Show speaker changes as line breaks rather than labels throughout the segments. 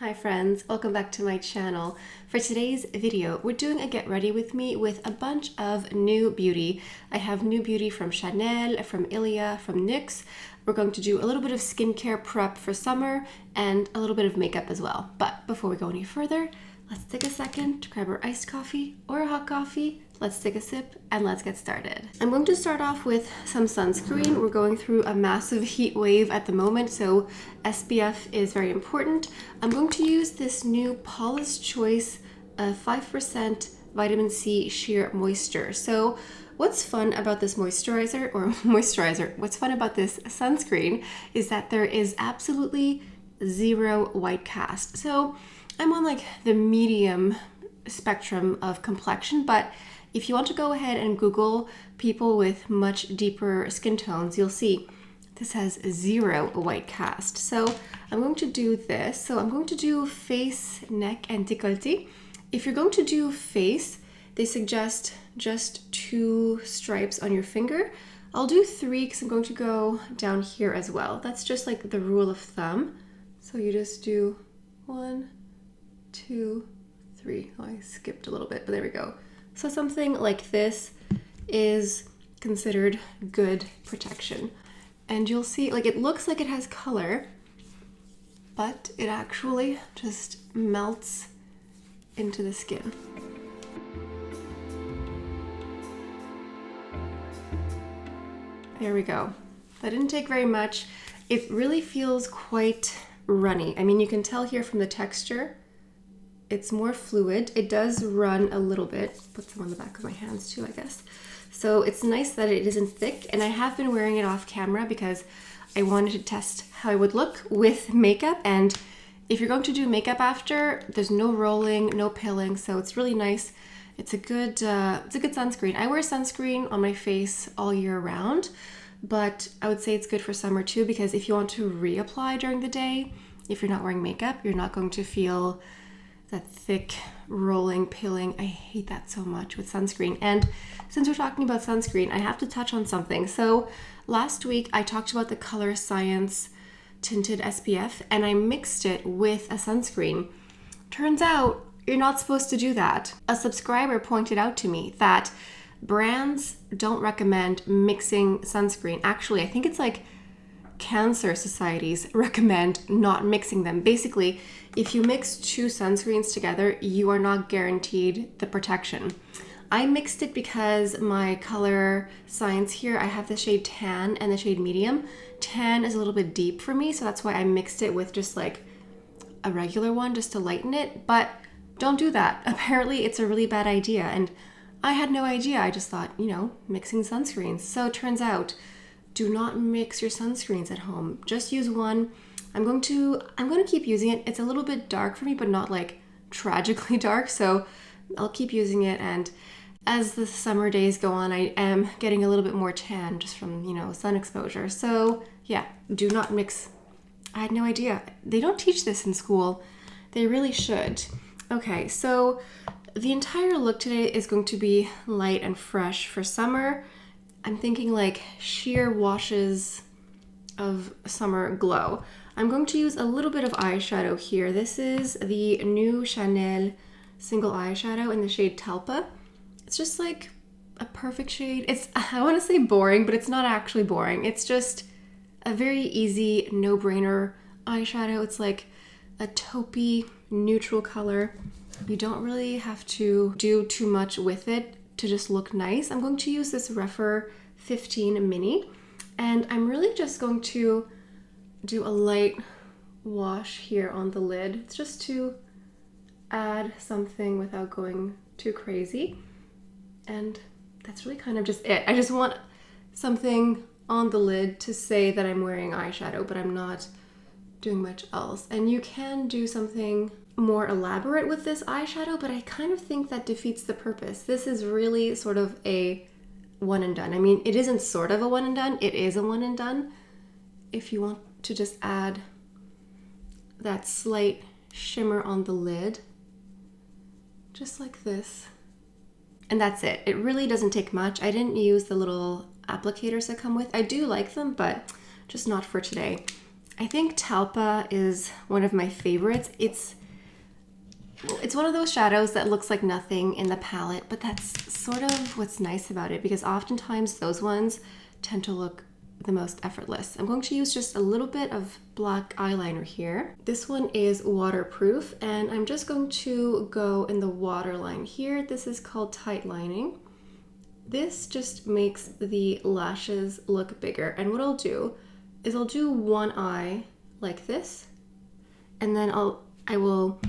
Hi friends, welcome back to my channel. For today's video, we're doing a get ready with me with a bunch of new beauty. I have new beauty from Chanel, from Ilia, from Nuxe. We're going to do a little bit of skincare prep for summer and a little bit of makeup as well. But before we go any further, let's take a second to grab our iced coffee or a hot coffee. Let's take a sip and let's get started. I'm going to start off with some sunscreen. We're going through a massive heat wave at the moment, so SPF is very important. I'm going to use this new Paula's Choice 5% vitamin C sheer moisture. So what's fun about this what's fun about this sunscreen is that there is absolutely zero white cast. So I'm on like the medium spectrum of complexion, but if you want to go ahead and Google people with much deeper skin tones, you'll see this has zero white cast. So I'm going to do this. So I'm going to do face, neck, and décolleté. If you're going to do face, they suggest just 2 stripes on your finger. I'll do 3 because I'm going to go down here as well. That's just like the rule of thumb. So you just do 1, 2, 3. Oh, I skipped a little bit, but there we go. So something like this is considered good protection. And you'll see, like, it looks like it has color, but it actually just melts into the skin. There we go. That didn't take very much. It really feels quite runny. I mean, you can tell here from the texture, it's more fluid. It does run a little bit. Put some on the back of my hands too, I guess. So it's nice that it isn't thick, and I have been wearing it off camera because I wanted to test how it would look with makeup. And if you're going to do makeup after, there's no rolling, no pilling, so it's really nice. It's a good sunscreen. I wear sunscreen on my face all year round, but I would say it's good for summer too, because if you want to reapply during the day, if you're not wearing makeup, you're not going to feel that thick rolling pilling. I hate that so much with sunscreen. And since we're talking about sunscreen, I have to touch on something. So last week I talked about the Color Science tinted SPF and I mixed it with a sunscreen. Turns out you're not supposed to do that. A subscriber pointed out to me that brands don't recommend mixing sunscreen. Actually, I think it's like cancer societies recommend not mixing them. Basically, if you mix 2 sunscreens together, you are not guaranteed the protection. I mixed it because my Color Science here, I have the shade tan and the shade medium. Tan is a little bit deep for me, so that's why I mixed it with just like a regular one just to lighten it. But don't do that. Apparently it's a really bad idea, and I had no idea. I just thought, you know, mixing sunscreens. So it turns out, do not mix your sunscreens at home. Just use one. I'm going to keep using it. It's a little bit dark for me, but not like tragically dark. So I'll keep using it. And as the summer days go on, I am getting a little bit more tan just from, you know, sun exposure. So yeah, do not mix. I had no idea. They don't teach this in school. They really should. Okay, so the entire look today is going to be light and fresh for summer. I'm thinking like sheer washes of summer glow. I'm going to use a little bit of eyeshadow here. This is the new Chanel single eyeshadow in the shade Talpa. It's just like a perfect shade. It's, I want to say boring, but it's not actually boring. It's just a very easy, no-brainer eyeshadow. It's like a taupey, neutral color. You don't really have to do too much with it to just look nice. I'm going to use this Rephr 15 mini, and I'm really just going to do a light wash here on the lid. It's just to add something without going too crazy, and that's really kind of just it. I just want something on the lid to say that I'm wearing eyeshadow, but I'm not doing much else. And you can do something more elaborate with this eyeshadow, but I kind of think that defeats the purpose. This is really sort of a one and done. I mean, it isn't sort of a one and done, it is a one and done. If you want to just add that slight shimmer on the lid, just like this. And that's it. It really doesn't take much. I didn't use the little applicators that come with. I do like them, but just not for today. I think Talpa is one of my favorites. It's one of those shadows that looks like nothing in the palette, but that's sort of what's nice about it, because oftentimes those ones tend to look the most effortless. I'm going to use just a little bit of black eyeliner here. This one is waterproof, and I'm just going to go in the waterline here. This is called tight lining. This just makes the lashes look bigger, and what I'll do is I'll do one eye like this, and then I will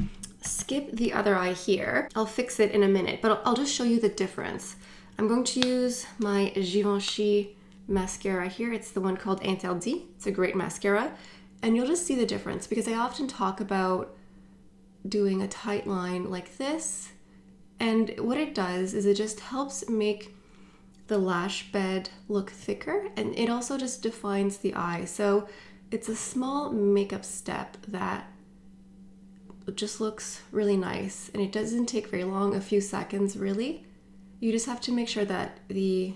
skip the other eye here. I'll fix it in a minute, but I'll just show you the difference. I'm going to use my Givenchy mascara here. It's the one called Interdit. It's a great mascara, and you'll just see the difference, because I often talk about doing a tight line like this, and what it does is it just helps make the lash bed look thicker, and it also just defines the eye. So it's a small makeup step that just looks really nice, and it doesn't take very long, a few seconds really. You just have to make sure that the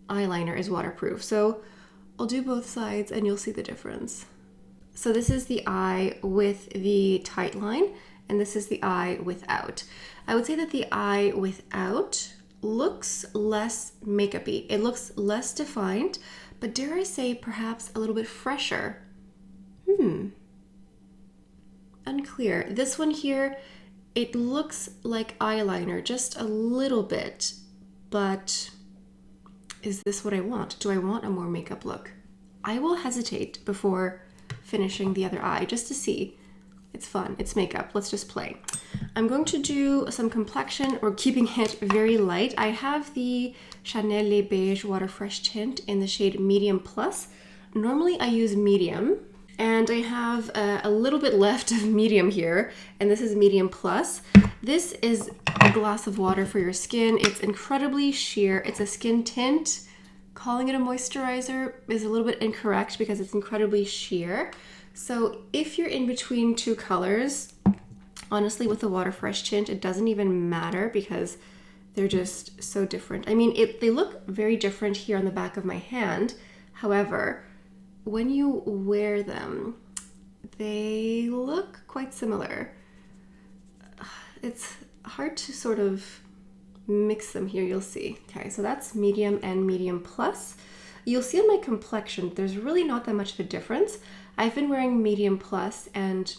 eyeliner is waterproof. So I'll do both sides and you'll see the difference. So this is the eye with the tight line, and this is the eye without. I would say that the eye without looks less makeup-y. It looks less defined, but dare I say perhaps a little bit fresher. Unclear. This one here, it looks like eyeliner just a little bit, but is this what I want? Do I want a more makeup look? I will hesitate before finishing the other eye just to see. It's fun, it's makeup, let's just play. I'm going to do some complexion, or keeping it very light. I have the Chanel Les Beige Water Fresh tint in the shade Medium Plus. Normally I use medium, and I have a little bit left of medium here, and this is Medium Plus. This is a glass of water for your skin. It's incredibly sheer. It's a skin tint. Calling it a moisturizer is a little bit incorrect because it's incredibly sheer. So if you're in between two colors, honestly, with the Water Fresh tint, it doesn't even matter because they're just so different. I mean, they look very different here on the back of my hand. However, when you wear them, they look quite similar. It's hard to sort of mix them here, you'll see. Okay, so that's medium and medium plus. You'll see on my complexion, there's really not that much of a difference. I've been wearing medium plus, and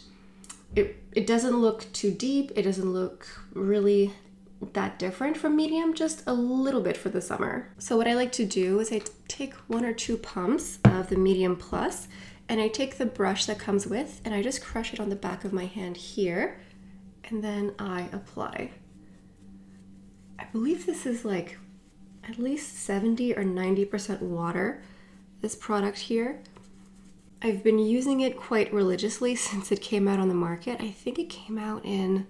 it doesn't look too deep. It doesn't look really that different from medium, just a little bit for the summer. So what I like to do is I take 1 or 2 pumps of the medium plus, and I take the brush that comes with, and I just crush it on the back of my hand here, and then I apply. I believe this is like at least 70 or 90% water, this product here. I've been using it quite religiously since it came out on the market. I think it came out in,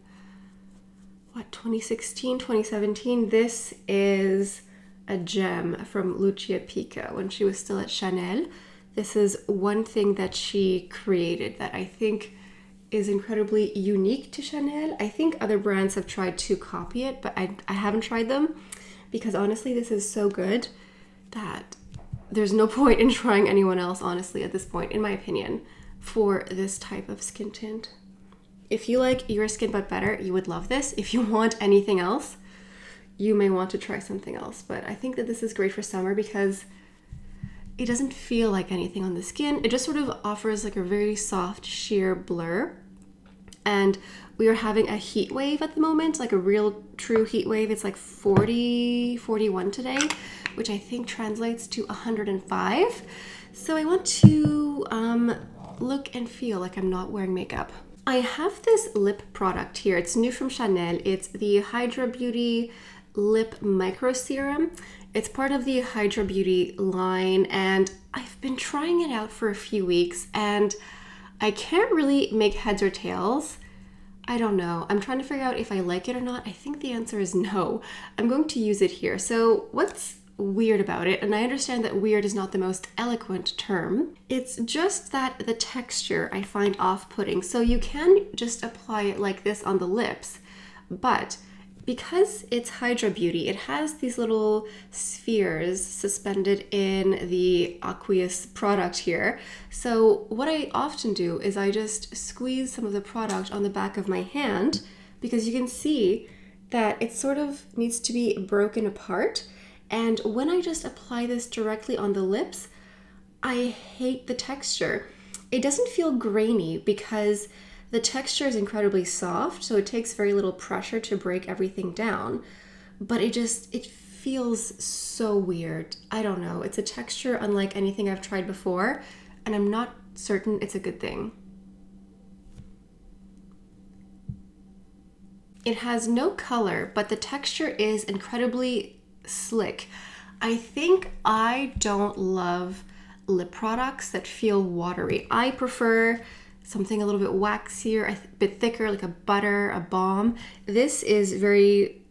what, 2016, 2017? This is a gem from Lucia Pica when she was still at Chanel. This is one thing that she created that I think is incredibly unique to Chanel. I think other brands have tried to copy it, but I haven't tried them because honestly, this is so good that there's no point in trying anyone else, honestly, at this point, in my opinion, for this type of skin tint. If you like your skin but better, you would love this. If you want anything else, you may want to try something else. But I think that this is great for summer because it doesn't feel like anything on the skin. It just sort of offers like a very soft, sheer blur. And we are having a heat wave at the moment, like a real true heat wave. It's like 40, 41 today, which I think translates to 105. So I want to look and feel like I'm not wearing makeup. I have this lip product here. It's new from Chanel. It's the Hydra Beauty Lip Micro Serum. It's part of the Hydra Beauty line, and I've been trying it out for a few weeks, and I can't really make heads or tails. I don't know. I'm trying to figure out if I like it or not. I think the answer is no. I'm going to use it here. So what's weird about it, and I understand that weird is not the most eloquent term, it's just that the texture I find off-putting. So you can just apply it like this on the lips, but because it's Hydra Beauty, it has these little spheres suspended in the aqueous product here. So what I often do is I just squeeze some of the product on the back of my hand, because you can see that it sort of needs to be broken apart. And when I just apply this directly on the lips, I hate the texture. It doesn't feel grainy because the texture is incredibly soft, so it takes very little pressure to break everything down, but it feels so weird. I don't know. It's a texture unlike anything I've tried before, and I'm not certain it's a good thing. It has no color, but the texture is incredibly slick. I think I don't love lip products that feel watery. I prefer something a little bit waxier, a bit thicker, like a butter, a balm. This is very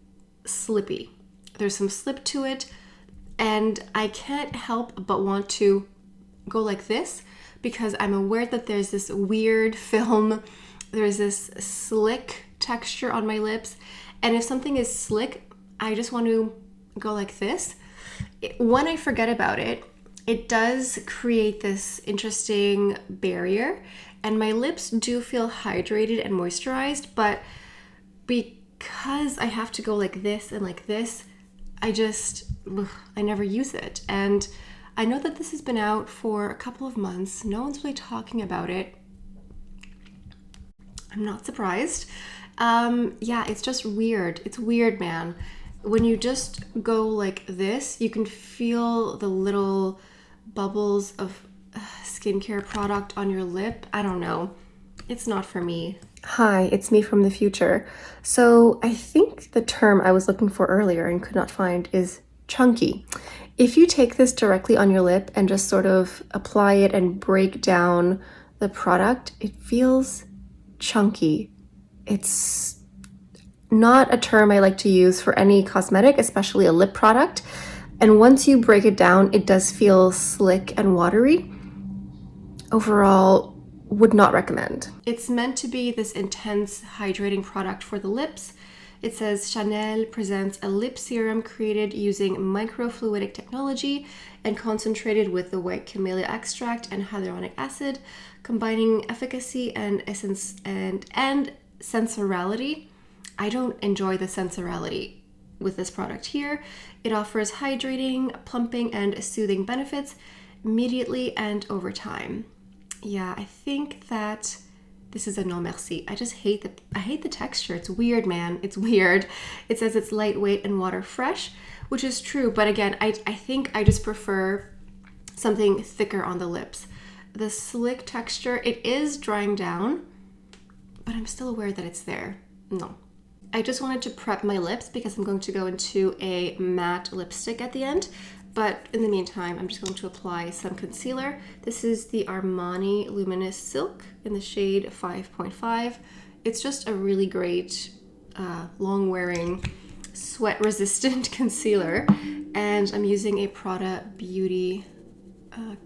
slippy. There's some slip to it, and I can't help but want to go like this because I'm aware that there's this weird film, there's this slick texture on my lips, and if something is slick, I just want to go like this. When I forget about it, it does create this interesting barrier, and my lips do feel hydrated and moisturized, but because I have to go like this and like this, I never use it. And I know that this has been out for a couple of months. No one's really talking about it. I'm not surprised. Yeah, it's just weird. It's weird, man. When you just go like this, you can feel the little bubbles of skincare product on your lip. I don't know. It's not for me. Hi, it's me from the future. So I think the term I was looking for earlier and could not find is chunky. If you take this directly on your lip and just sort of apply it and break down the product, it feels chunky. It's not a term I like to use for any cosmetic, especially a lip product. And once you break it down, it does feel slick and watery. Overall, would not recommend. It's meant to be this intense hydrating product for the lips. It says Chanel presents a lip serum created using microfluidic technology and concentrated with the white camellia extract and hyaluronic acid, combining efficacy and essence and sensorality. I don't enjoy the sensorality with this product here. It offers hydrating, plumping, and soothing benefits immediately and over time. Yeah, I think that this is a no merci. I hate the texture. It's weird, man. It's weird. It says it's lightweight and water fresh, which is true. But again, I think I just prefer something thicker on the lips. The slick texture, it is drying down, but I'm still aware that it's there. No. I just wanted to prep my lips because I'm going to go into a matte lipstick at the end. But in the meantime, I'm just going to apply some concealer. This is the Armani Luminous Silk in the shade 5.5. It's just a really great, long-wearing, sweat-resistant concealer. And I'm using a Prada Beauty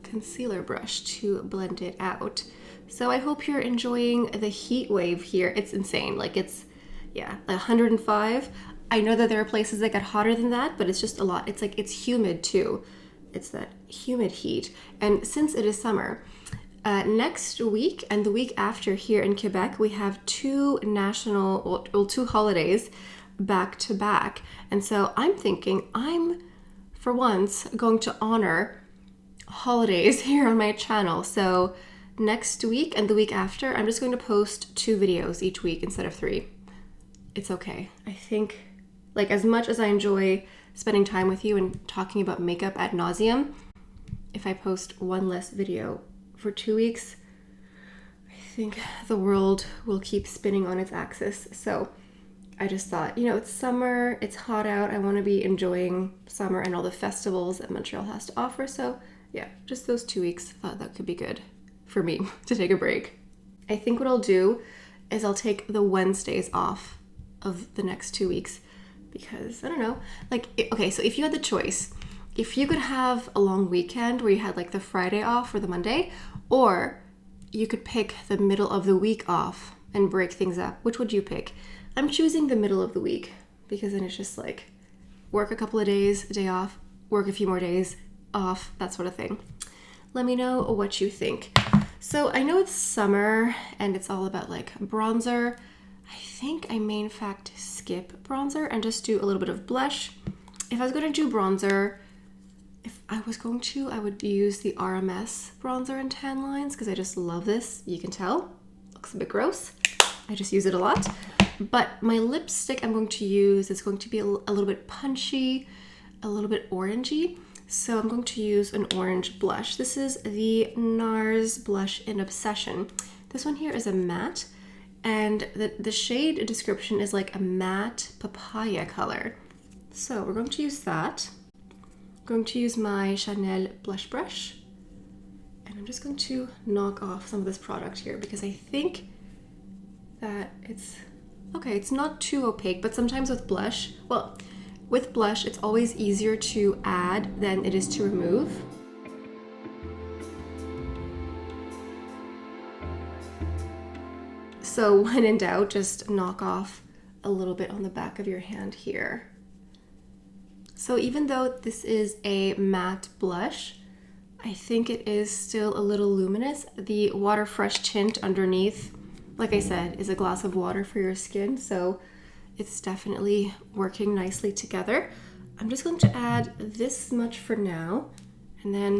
concealer brush to blend it out. So I hope you're enjoying the heat wave here. It's insane. Like it's 105. I know that there are places that get hotter than that, but it's just a lot. It's like, it's humid too. It's that humid heat. And since it is summer, next week and the week after here in Quebec, we have two holidays back to back. And so I'm thinking I'm, for once, going to honor holidays here on my channel. So next week and the week after, I'm just going to post 2 videos each week instead of 3. It's okay. I think, like, as much as I enjoy spending time with you and talking about makeup ad nauseum, if I post one less video for 2 weeks, I think the world will keep spinning on its axis. So I just thought, it's summer, it's hot out, I want to be enjoying summer and all the festivals that Montreal has to offer. So yeah, just those 2 weeks, thought that could be good for me to take a break. I think what I'll do is I'll take the Wednesdays off of the next 2 weeks because I don't know, okay, so if you had the choice, if you could have a long weekend where you had like the Friday off or the Monday, or you could pick the middle of the week off and break things up, which would you pick? I'm choosing the middle of the week because then it's just like work a couple of days, a day off, work a few more days off, that sort of thing. Let me know what you think. So I know it's summer and it's all about like bronzer. I think I may in fact skip bronzer and just do a little bit of blush. If I was going to do bronzer, I would use the RMS bronzer and tan lines because I just love this. You can tell, looks a bit gross. I just use it a lot. But my lipstick I'm going to use is going to be a little bit punchy, a little bit orangey. So I'm going to use an orange blush. This is the NARS blush in Obsession. This one here is a matte, and the shade description is like a matte papaya color. So we're going to use that. I'm going to use my Chanel blush brush, and I'm just going to knock off some of this product here because I think that it's not too opaque, but sometimes with blush, with blush, it's always easier to add than it is to remove. So when in doubt, just knock off a little bit on the back of your hand here. So even though this is a matte blush, I think it is still a little luminous. The Water Fresh tint underneath, like I said, is a glass of water for your skin, so it's definitely working nicely together. I'm just going to add this much for now, and then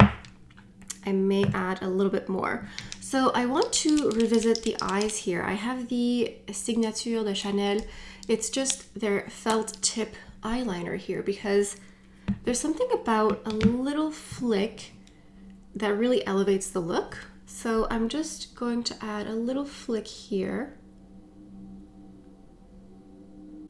I may add a little bit more. So I want to revisit the eyes here. I have the Signature de Chanel. It's just their felt tip eyeliner here because there's something about a little flick that really elevates the look. So I'm just going to add a little flick here.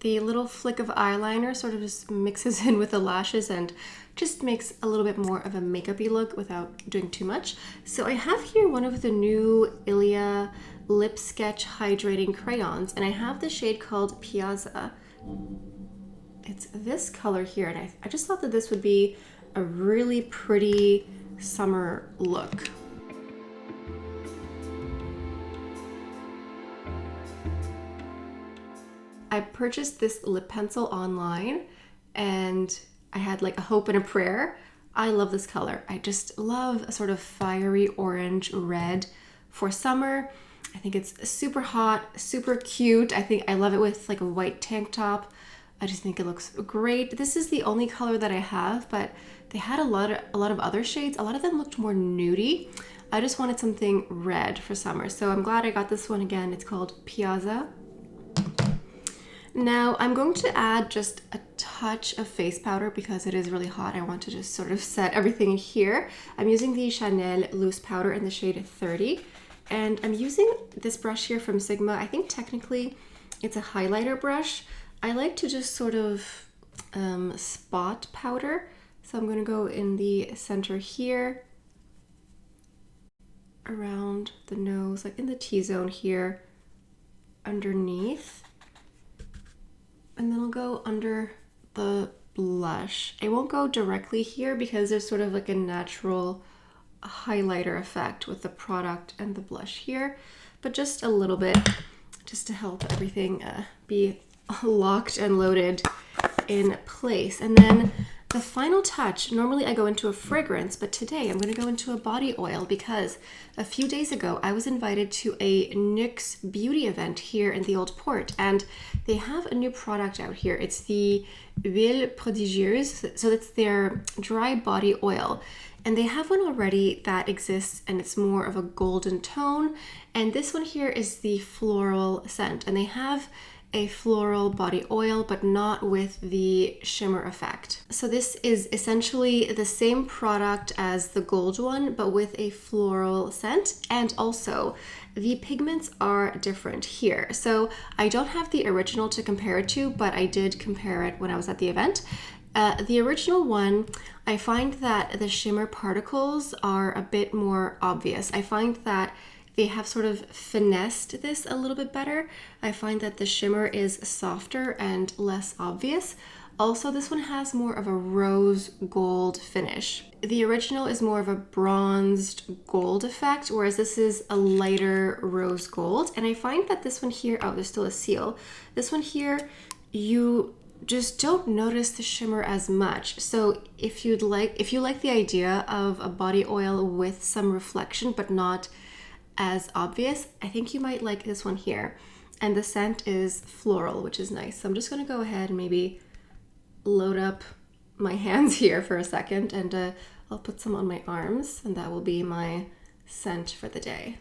The little flick of eyeliner sort of just mixes in with the lashes and just makes a little bit more of a makeup-y look without doing too much. So I have here one of the new Ilia Lip Sketch Hydrating Crayons, and I have the shade called Piazza. It's this color here, and I just thought that this would be a really pretty summer look. I purchased this lip pencil online and I had like a hope and a prayer. I love this color. I just love a sort of fiery orange red for summer. I think it's super hot, super cute. I think I love it with like a white tank top. I just think it looks great. This is the only color that I have, but they had a lot of other shades. A lot of them looked more nudie. I just wanted something red for summer. So I'm glad I got this one again. It's called Piazza. Now I'm going to add just a touch of face powder because it is really hot. I want to just sort of set everything here. I'm using the Chanel loose powder in the shade 30, and I'm using this brush here from Sigma. I think technically it's a highlighter brush. I like to just sort of spot powder. So I'm going to go in the center here, around the nose, like in the T-zone here, underneath. And then I'll go under the blush. I won't go directly here because there's sort of like a natural highlighter effect with the product and the blush here, but just a little bit, just to help everything be locked and loaded in place. And then the final touch, normally I go into a fragrance, but today I'm going to go into a body oil because a few days ago I was invited to a Nuxe beauty event here in the Old Port, and they have a new product out here. It's the Huile Prodigieuse, so it's their dry body oil. And they have one already that exists and it's more of a golden tone. And this one here is the floral scent, and they have a floral body oil, but not with the shimmer effect. So this is essentially the same product as the gold one, but with a floral scent. And also the pigments are different here. So I don't have the original to compare it to, but I did compare it when I was at the event. The original one, I find that the shimmer particles are a bit more obvious. I find that they have sort of finessed this a little bit better. I find that the shimmer is softer and less obvious. Also, this one has more of a rose gold finish. The original is more of a bronzed gold effect, whereas this is a lighter rose gold. And I find that this one here, oh, there's still a seal. This one here, you just don't notice the shimmer as much. So if you like the idea of a body oil with some reflection but not as obvious, I think you might like this one here. And the scent is floral, which is nice. So I'm just gonna go ahead and maybe load up my hands here for a second, and I'll put some on my arms, and that will be my scent for the day.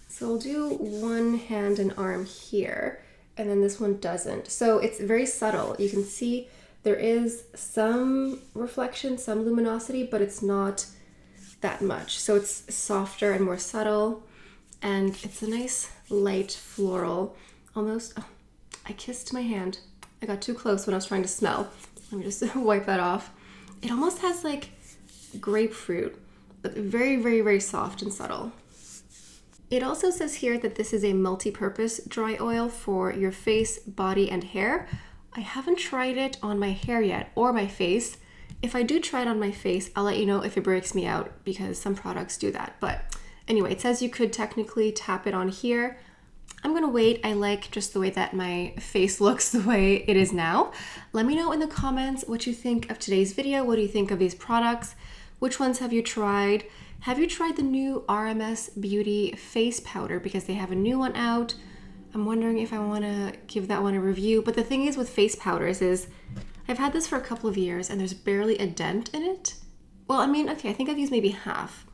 So I'll do one hand and arm here, and then this one doesn't. So it's very subtle. You can see there is some reflection, some luminosity, but it's not that much. So it's softer and more subtle, and it's a nice light floral, almost, oh, I kissed my hand. I got too close when I was trying to smell. Let me just wipe that off. It almost has like grapefruit, but very, very, very soft and subtle. It also says here that this is a multi-purpose dry oil for your face, body, and hair. I haven't tried it on my hair yet, or my face. If I do try it on my face, I'll let you know if it breaks me out, because some products do that. But anyway, it says you could technically tap it on here. I'm gonna wait. I like just the way that my face looks the way it is now. Let me know in the comments what you think of today's video. What do you think of these products? Which ones have you tried? Have you tried the new RMS Beauty face powder? Because they have a new one out. I'm wondering if I wanna give that one a review. But the thing is with face powders is, I've had this for a couple of years and there's barely a dent in it. Well, I mean, okay, I think I've used maybe half,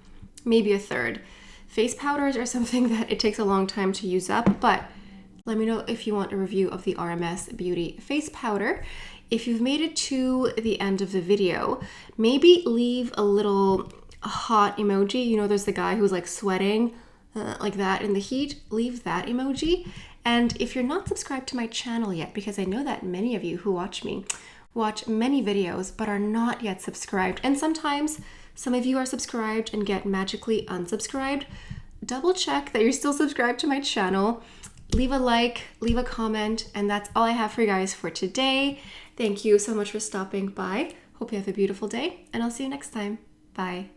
maybe a third. Face powders are something that it takes a long time to use up, but let me know if you want a review of the RMS Beauty face powder. If you've made it to the end of the video, maybe leave a little hot emoji. You know, there's the guy who's like sweating like that in the heat. Leave that emoji. And if you're not subscribed to my channel yet, because I know that many of you who watch me watch many videos but are not yet subscribed, and sometimes some of you are subscribed and get magically unsubscribed, double check that you're still subscribed to my channel. Leave a like, leave a comment, and that's all I have for you guys for today. Thank you so much for stopping by. Hope you have a beautiful day, and I'll see you next time. Bye.